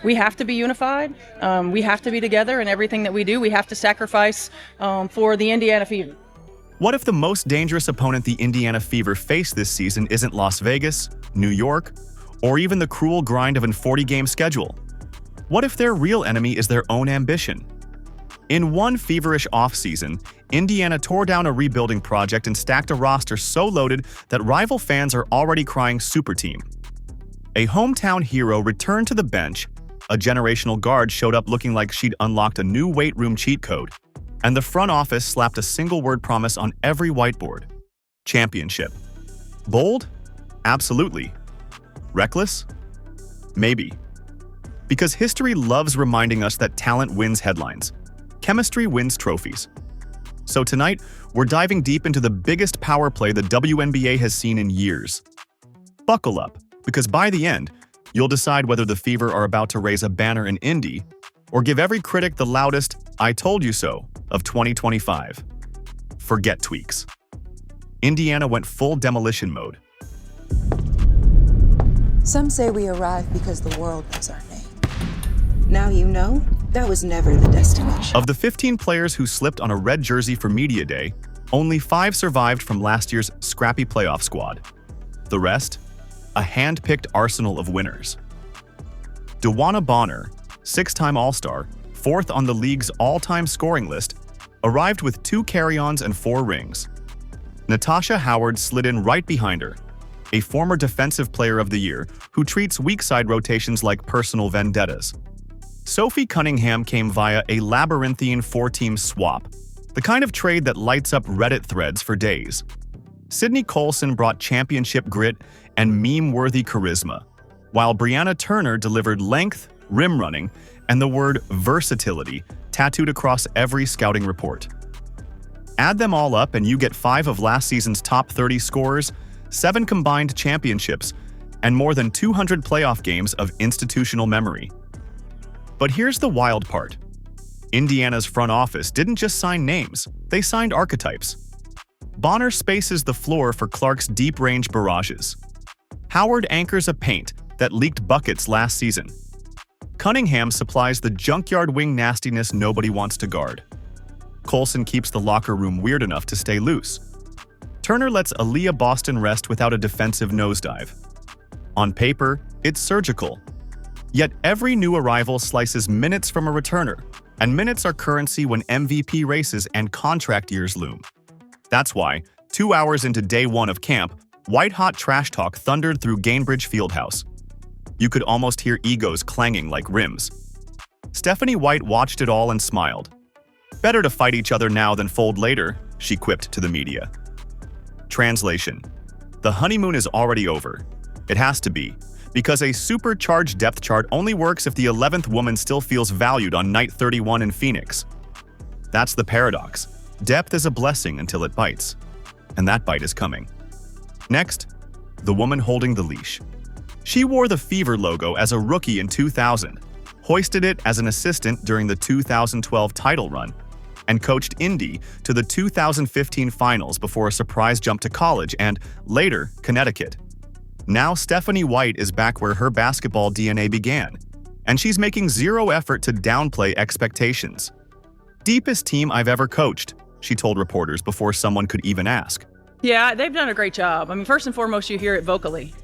we have to be unified. We have to be together in everything that we do. We have to sacrifice for the Indiana Fever. What if the most dangerous opponent the Indiana Fever face this season isn't Las Vegas, New York, or even the cruel grind of a 40-game schedule? What if their real enemy is their own ambition? In one feverish offseason, Indiana tore down a rebuilding project and stacked a roster so loaded that rival fans are already crying super team. A hometown hero returned to the bench, a generational guard showed up looking like she'd unlocked a new weight room cheat code, and the front office slapped a single-word promise on every whiteboard. Championship. Bold? Absolutely. Reckless? Maybe. Because history loves reminding us that talent wins headlines. Chemistry wins trophies. So tonight, we're diving deep into the biggest power play the WNBA has seen in years. Buckle up, because by the end, you'll decide whether the Fever are about to raise a banner in Indy or give every critic the loudest "I told you so" of 2025. Forget tweaks. Indiana went full demolition mode. Some say we arrived because the world knows our name. Now you know that was never the destination. Of the 15 players who slipped on a red jersey for Media Day, only 5 survived from last year's scrappy playoff squad. The rest? A hand-picked arsenal of winners. DeWanna Bonner, 6-time All-Star, 4th on the league's all-time scoring list, arrived with 2 carry-ons and 4 rings. Natasha Howard slid in right behind her, a former Defensive Player of the Year who treats weak-side rotations like personal vendettas. Sophie Cunningham came via a labyrinthine 4-team swap, the kind of trade that lights up Reddit threads for days. Sydney Colson brought championship grit and meme-worthy charisma, while Brianna Turner delivered length, rim running, and the word versatility tattooed across every scouting report. Add them all up and you get 5 of last season's top 30 scorers, 7 combined championships, and more than 200 playoff games of institutional memory. But here's the wild part. Indiana's front office didn't just sign names, they signed archetypes. Bonner spaces the floor for Clark's deep-range barrages. Howard anchors a paint that leaked buckets last season. Cunningham supplies the junkyard wing nastiness nobody wants to guard. Colson keeps the locker room weird enough to stay loose. Turner lets Aaliyah Boston rest without a defensive nosedive. On paper, it's surgical. Yet every new arrival slices minutes from a returner, and minutes are currency when MVP races and contract years loom. That's why, 2 hours into day 1 of camp, white-hot trash talk thundered through Gainbridge Fieldhouse. You could almost hear egos clanging like rims. Stephanie White watched it all and smiled. "Better to fight each other now than fold later," she quipped to the media. Translation: the honeymoon is already over. It has to be, because a supercharged depth chart only works if the 11th woman still feels valued on night 31 in Phoenix. That's the paradox. Depth is a blessing until it bites. And that bite is coming. Next, the woman holding the leash. She wore the Fever logo as a rookie in 2000, hoisted it as an assistant during the 2012 title run, and coached Indy to the 2015 finals before a surprise jump to college and, later, Connecticut. Now Stephanie White is back where her basketball DNA began, and she's making zero effort to downplay expectations. "Deepest team I've ever coached," she told reporters before someone could even ask. Yeah, they've done a great job. I mean, first and foremost, you hear it vocally.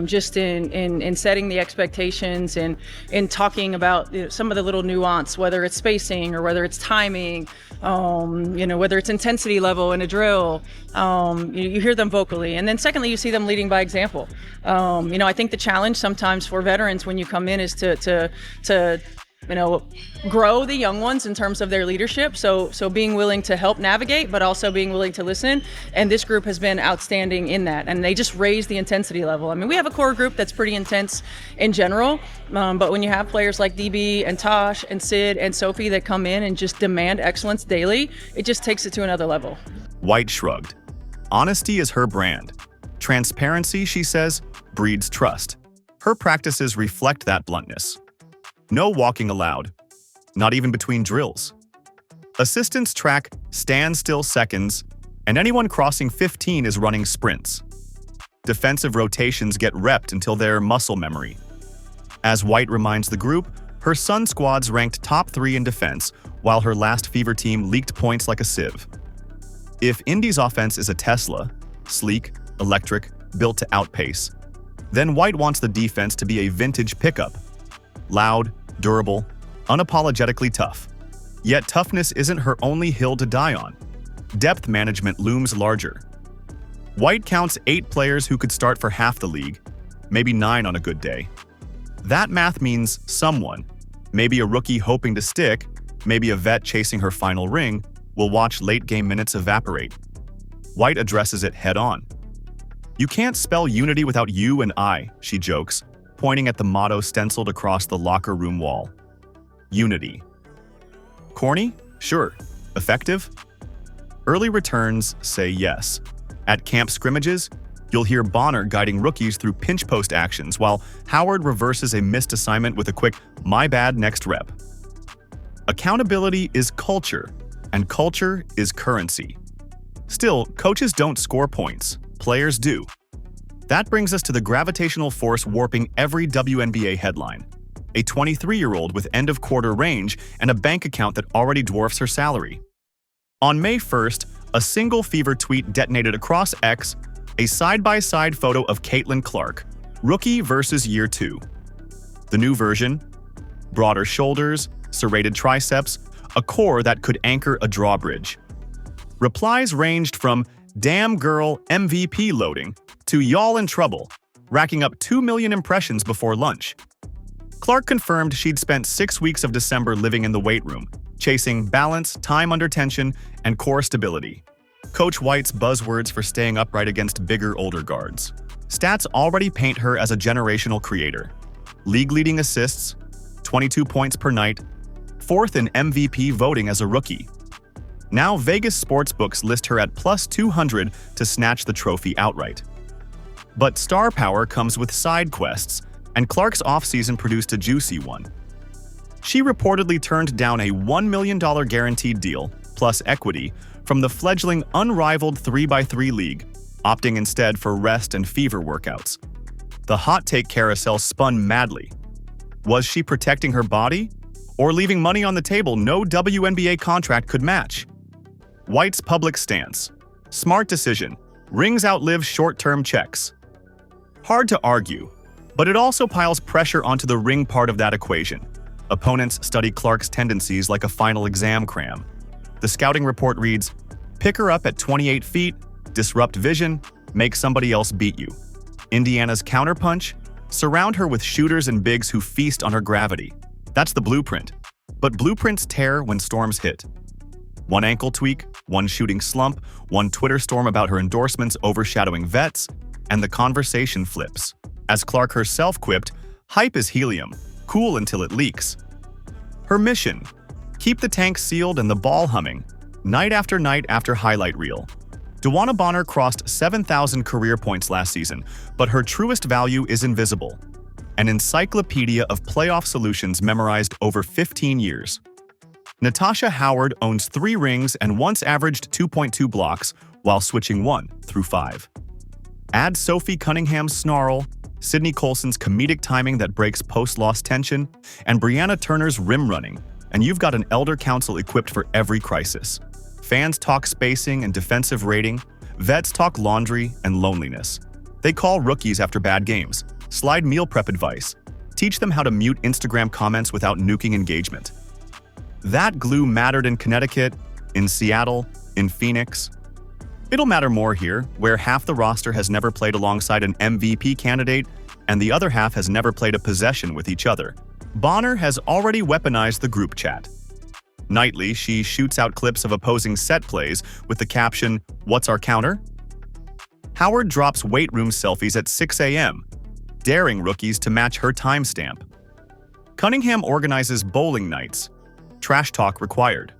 Just in setting the expectations and in talking about some of the little nuance, whether it's spacing or whether it's timing, whether it's intensity level in a drill, you hear them vocally. And then secondly, you see them leading by example. I think the challenge sometimes for veterans when you come in is to grow the young ones in terms of their leadership. So being willing to help navigate, but also being willing to listen. And this group has been outstanding in that. And they just raise the intensity level. I mean, we have a core group that's pretty intense in general. But when you have players like DB and Tosh and Sid and Sophie that come in and just demand excellence daily, it just takes it to another level. White shrugged. Honesty is her brand. Transparency, she says, breeds trust. Her practices reflect that bluntness. No walking allowed, not even between drills. Assistants track standstill seconds, and anyone crossing 15 is running sprints. Defensive rotations get repped until they're muscle memory. As White reminds the group, her Sun squad's ranked top 3 in defense, while her last Fever team leaked points like a sieve. If Indy's offense is a Tesla, sleek, electric, built to outpace, then White wants the defense to be a vintage pickup. Loud, durable, unapologetically tough. Yet toughness isn't her only hill to die on. Depth management looms larger. White counts 8 players who could start for half the league, maybe 9 on a good day. That math means someone, maybe a rookie hoping to stick, maybe a vet chasing her final ring, will watch late-game minutes evaporate. White addresses it head-on. "You can't spell unity without you and I," she jokes, pointing at the motto stenciled across the locker room wall. Unity. Corny? Sure. Effective? Early returns say yes. At camp scrimmages, you'll hear Bonner guiding rookies through pinch post actions while Howard reverses a missed assignment with a quick "my bad, next rep." Accountability is culture, and culture is currency. Still, coaches don't score points. Players do. That brings us to the gravitational force warping every WNBA headline. A 23-year-old with end-of-quarter range and a bank account that already dwarfs her salary. On May 1st, a single Fever tweet detonated across X, a side-by-side photo of Caitlin Clark, rookie versus year 2. The new version? Broader shoulders, serrated triceps, a core that could anchor a drawbridge. Replies ranged from "damn girl, MVP loading" to "y'all in trouble," racking up 2 million impressions before lunch. Clark confirmed she'd spent 6 weeks of December living in the weight room, chasing balance, time under tension, and core stability. Coach White's buzzwords for staying upright against bigger, older guards. Stats already paint her as a generational creator. League-leading assists, 22 points per night, 4th in MVP voting as a rookie. Now Vegas sportsbooks list her at plus 200 to snatch the trophy outright. But star power comes with side quests, and Clark's offseason produced a juicy one. She reportedly turned down a $1 million guaranteed deal, plus equity, from the fledgling unrivaled 3x3 league, opting instead for rest and Fever workouts. The hot take carousel spun madly. Was she protecting her body? Or leaving money on the table no WNBA contract could match? White's public stance. Smart decision. Rings outlive short-term checks. Hard to argue, but it also piles pressure onto the ring part of that equation. Opponents study Clark's tendencies like a final exam cram. The scouting report reads, "Pick her up at 28 feet, disrupt vision, make somebody else beat you." Indiana's counterpunch? Surround her with shooters and bigs who feast on her gravity. That's the blueprint. But blueprints tear when storms hit. One ankle tweak, one shooting slump, one Twitter storm about her endorsements overshadowing vets, and the conversation flips. As Clark herself quipped, "Hype is helium, cool until it leaks." Her mission: keep the tank sealed and the ball humming, night after highlight reel. DeWanna Bonner crossed 7,000 career points last season, but her truest value is invisible. An encyclopedia of playoff solutions memorized over 15 years. Natasha Howard owns 3 rings and once averaged 2.2 blocks while switching 1 through 5. Add Sophie Cunningham's snarl, Sydney Colson's comedic timing that breaks post-loss tension, and Brianna Turner's rim running, and you've got an elder council equipped for every crisis. Fans talk spacing and defensive rating. Vets talk laundry and loneliness. They call rookies after bad games, slide meal prep advice, teach them how to mute Instagram comments without nuking engagement. That glue mattered in Connecticut, in Seattle, in Phoenix. It'll matter more here, where half the roster has never played alongside an MVP candidate and the other half has never played a possession with each other. Bonner has already weaponized the group chat. Nightly, she shoots out clips of opposing set plays with the caption, "What's our counter?" Howard drops weight room selfies at 6 a.m., daring rookies to match her timestamp. Cunningham organizes bowling nights. Trash talk required.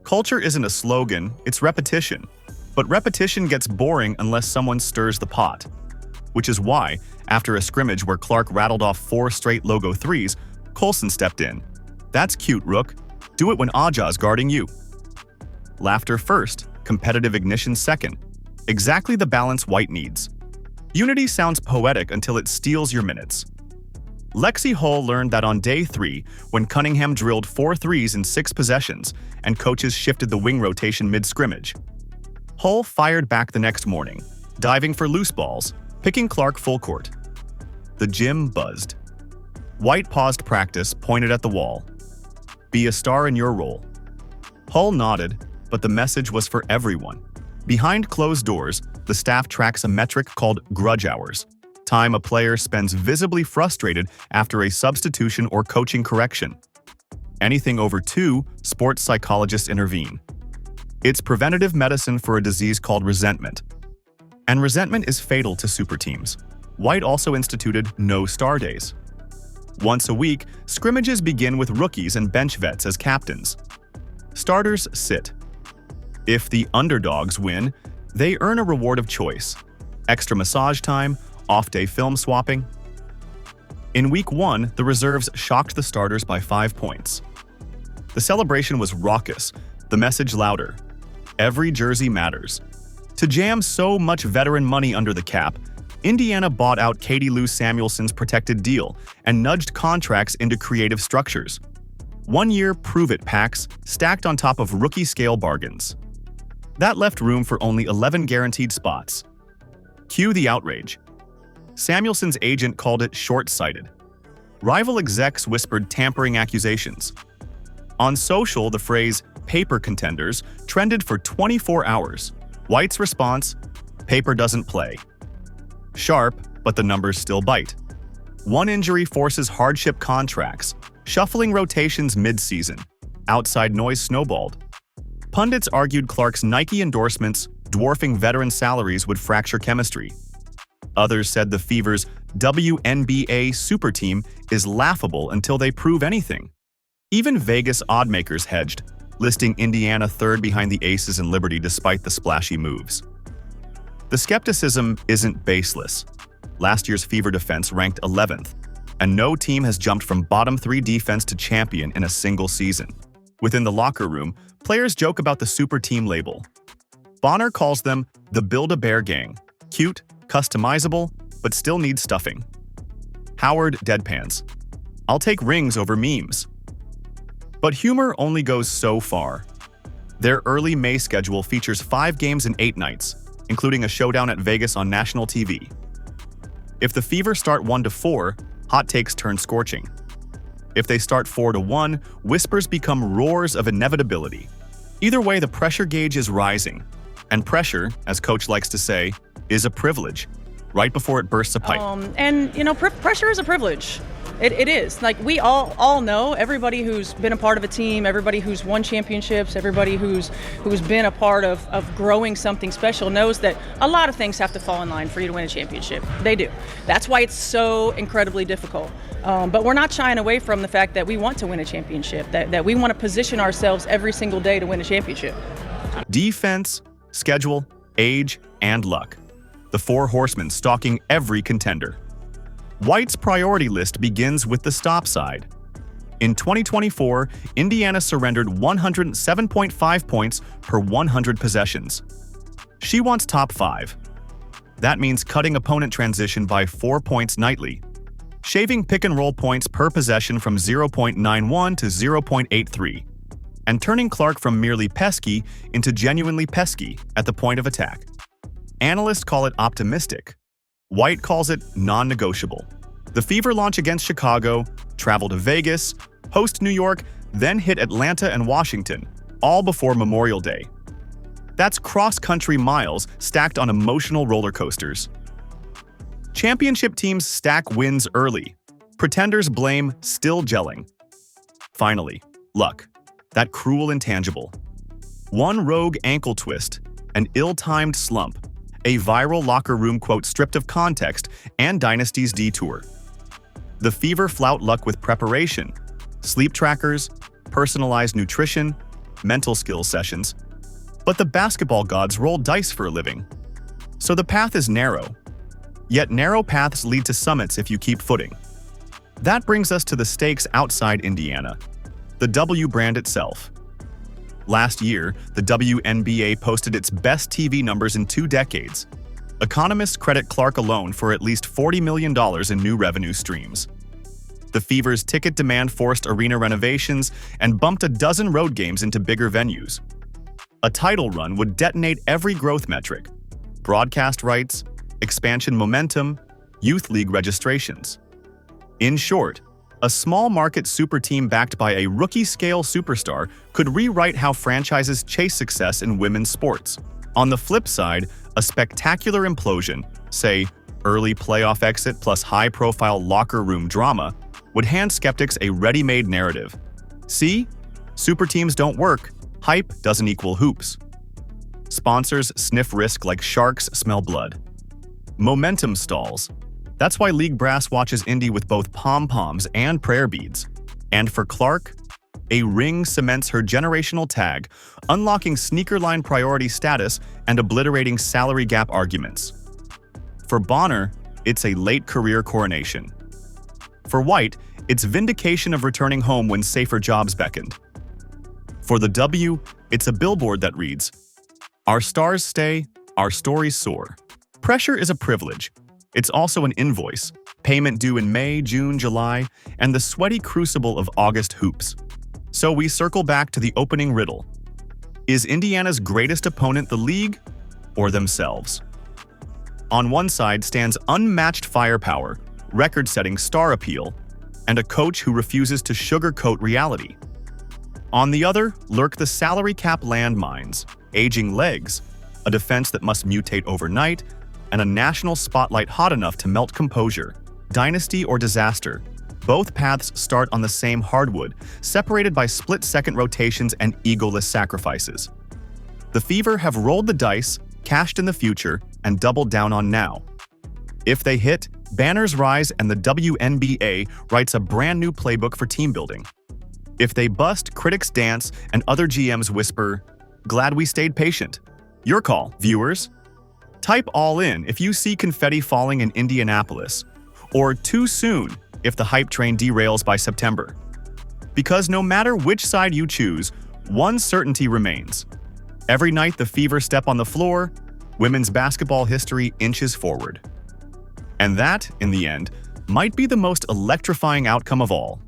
Culture isn't a slogan, it's repetition. But repetition gets boring unless someone stirs the pot. Which is why, after a scrimmage where Clark rattled off 4 straight logo threes, Colson stepped in. "That's cute, Rook. Do it when Aja's guarding you." Laughter first, competitive ignition second. Exactly the balance White needs. Unity sounds poetic until it steals your minutes. Lexi Hull learned that on day 3, when Cunningham drilled 4 threes in 6 possessions and coaches shifted the wing rotation mid-scrimmage. Hull fired back the next morning, diving for loose balls, picking Clark full court. The gym buzzed. White paused practice, pointed at the wall. Be a star in your role. Hull nodded, but the message was for everyone. Behind closed doors, the staff tracks a metric called grudge hours, time a player spends visibly frustrated after a substitution or coaching correction. Anything over 2, sports psychologists intervene. It's preventative medicine for a disease called resentment. And resentment is fatal to super teams. White also instituted no star days. Once a week, scrimmages begin with rookies and bench vets as captains. Starters sit. If the underdogs win, they earn a reward of choice: extra massage time, off-day film swapping. In week 1, the reserves shocked the starters by 5 points. The celebration was raucous, the message louder. Every jersey matters. To jam so much veteran money under the cap, Indiana bought out Katie Lou Samuelson's protected deal and nudged contracts into creative structures. 1-year prove-it packs stacked on top of rookie-scale bargains. That left room for only 11 guaranteed spots. Cue the outrage. Samuelson's agent called it short-sighted. Rival execs whispered tampering accusations. On social, the phrase "paper contenders" trended for 24 hours. White's response: paper doesn't play. Sharp, but the numbers still bite. 1 injury forces hardship contracts, shuffling rotations mid-season. Outside noise snowballed. Pundits argued Clark's Nike endorsements, dwarfing veteran salaries, would fracture chemistry. Others said the Fever's WNBA super team is laughable until they prove anything. Even Vegas oddmakers hedged, listing Indiana 3rd behind the Aces and Liberty despite the splashy moves. The skepticism isn't baseless. Last year's Fever defense ranked 11th, and no team has jumped from bottom 3 defense to champion in a single season. Within the locker room, players joke about the super team label. Bonner calls them the Build-A-Bear Gang, cute, customizable, but still needs stuffing. Howard deadpans, "I'll take rings over memes." But humor only goes so far. Their early May schedule features 5 games in 8 nights, including a showdown at Vegas on national TV. If the Fever start 1-4, hot takes turn scorching. If they start 4-1, whispers become roars of inevitability. Either way, the pressure gauge is rising. And pressure, as Coach likes to say, is a privilege, right before it bursts a pipe. Pressure is a privilege. It is. Like, we all know, everybody who's been a part of a team, everybody who's won championships, everybody who's been a part of growing something special knows that a lot of things have to fall in line for you to win a championship. They do. That's why it's so incredibly difficult. But we're not shying away from the fact that we want to win a championship, that we want to position ourselves every single day to win a championship. Defense, schedule, age, and luck. The 4 horsemen stalking every contender. White's priority list begins with the stop side. In 2024, Indiana surrendered 107.5 points per 100 possessions. She wants top 5. That means cutting opponent transition by 4 points nightly, shaving pick-and-roll points per possession from 0.91 to 0.83, and turning Clark from merely pesky into genuinely pesky at the point of attack. Analysts call it optimistic. White calls it non-negotiable. The Fever launch against Chicago, travel to Vegas, host New York, then hit Atlanta and Washington, all before Memorial Day. That's cross-country miles stacked on emotional roller coasters. Championship teams stack wins early. Pretenders blame still gelling. Finally, luck. That cruel intangible. One rogue ankle twist, an ill-timed slump, a viral locker room quote stripped of context, and Dynasty's detour. The Fever flout luck with preparation, sleep trackers, personalized nutrition, mental skills sessions. But the basketball gods roll dice for a living. So the path is narrow. Yet narrow paths lead to summits if you keep footing. That brings us to the stakes outside Indiana, the W brand itself. Last year, the WNBA posted its best TV numbers in 2 decades. Economists credit Clark alone for at least $40 million in new revenue streams. The Fever's ticket demand forced arena renovations and bumped a dozen road games into bigger venues. A title run would detonate every growth metric: broadcast rights, expansion momentum, youth league registrations. In short, a small market super team backed by a rookie-scale superstar could rewrite how franchises chase success in women's sports. On the flip side, a spectacular implosion, say early playoff exit plus high-profile locker room drama, would hand skeptics a ready-made narrative. See? Super teams don't work. Hype doesn't equal hoops. Sponsors sniff risk like sharks smell blood. Momentum stalls. That's why league brass watches Indy with both pom-poms and prayer beads. And for Clark, a ring cements her generational tag, unlocking sneaker line priority status and obliterating salary gap arguments. For Bonner, it's a late career coronation. For White, it's vindication of returning home when safer jobs beckoned. For the W, it's a billboard that reads, "Our stars stay, our stories soar." Pressure is a privilege. It's also an invoice, payment due in May, June, July, and the sweaty crucible of August hoops. So we circle back to the opening riddle. Is Indiana's greatest opponent the league or themselves? On one side stands unmatched firepower, record-setting star appeal, and a coach who refuses to sugarcoat reality. On the other lurk the salary cap landmines, aging legs, a defense that must mutate overnight, and a national spotlight hot enough to melt composure. Dynasty or disaster, both paths start on the same hardwood, separated by split-second rotations and egoless sacrifices. The Fever have rolled the dice, cashed in the future, and doubled down on now. If they hit, banners rise and the WNBA writes a brand new playbook for team building. If they bust, critics dance and other GMs whisper, "Glad we stayed patient." Your call, viewers. Type all in if you see confetti falling in Indianapolis, or too soon if the hype train derails by September. Because no matter which side you choose, one certainty remains. Every night the Fever step on the floor, women's basketball history inches forward. And that, in the end, might be the most electrifying outcome of all.